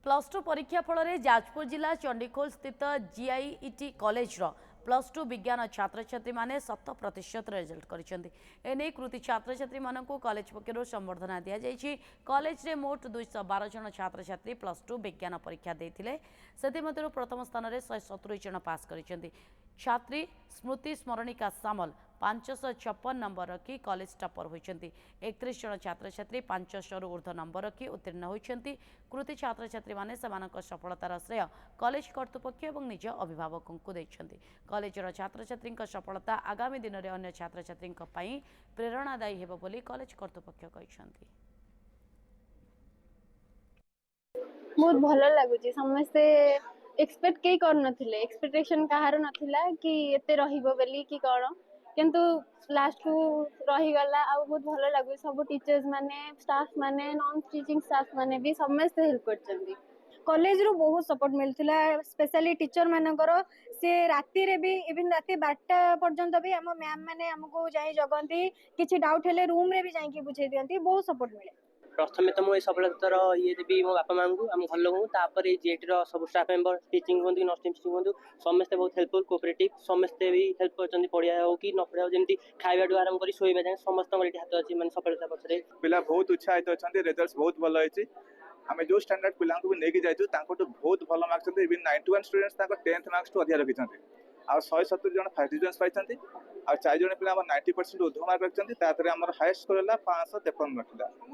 Plus two परीक्षा फल में जाजपुर जिला चंडीखोल स्थित जीआईईटी कॉलेज प्लस टू विज्ञान छात्र छात्री माने 100% रिजल्ट करने कृति छात्र छात्री मानक कॉलेज पक्षर संबर्धना दि जाएगी। कॉलेज रे मोट 212 जन छात्र छात्री प्लस टू विज्ञान परीक्षा देते से प्रथम स्थान में 170 जन पास कर छात्री स्मृति स्मरणिका सामल 556 नंबर रखी कॉलेज टॉपर होती। 31 जन छात्र छात्री 500 ऊर्ध्व नंबर रखी उत्तीर्ण होती। कृति छात्र छात्री माने सेमानक सफलतार श्रेय कॉलेज कर्तृपक्ष और निज अभिभावकों को देछंती। कॉलेजर छात्र छात्री सफलता आगामी दिन में अन्य छात्र छात्री प्रेरणादायी हेबो बोली कॉलेज कर्तृपक्ष कहछंती। बहुत भल लगुच समस्ते एक्सपेक्ट कई कर नथिले एक्सपेक्टेशन कहार नथिला कि एते रहिबो बेली कि कौन किंतु लास्ट को रही गला आ बहुत भल लगु। सब टीचर्स माने स्टाफ माने नॉन टीचिंग स्टाफ माने भी समस्त हेल्प करछंती। कॉलेज रो बहुत सपोर्ट मिलथिला स्पेशली टीचर मानकर से राति रे भी इवन राति 12टा पर्यंत भी हम मैम माने हमको जाई जगंती किछि डाउट हेले रूम रे भी जाई कि बुझे दियंती बहुत सपोर्ट मिले। प्रथमे तो मुझे सफलतार ये देवी मो बापा माँ को आम घर लोक तापर जीएटी सब स्टाफ मेम्बर टीचिंग हूँ कि नर्सिंग टीचिंग हूँ समस्ते बहुत हेल्पफुल कोऑपरेटिव समस्ते भी हेल्प कर पढ़िया हो कि न पढ़िया जमी खाइबा आरंभ कर शोवा जाए समस्त हाथ अच्छी मैंने सफलता पक्ष पिला बहुत उत्साहित अच्छा रिजल्ट बहुत भल होती। आम जो स्टैंडर्ड पिला भी नहीं जाइए बहुत भल marks even 91 students 10th marks टू अधिक रखिंट आ 170 जन फर्स्ट डिविजन पाई आ 4 जन पिला 90% ऊर्ध्व मार्क रखिंट आम हाएस्ट कर 553 रखा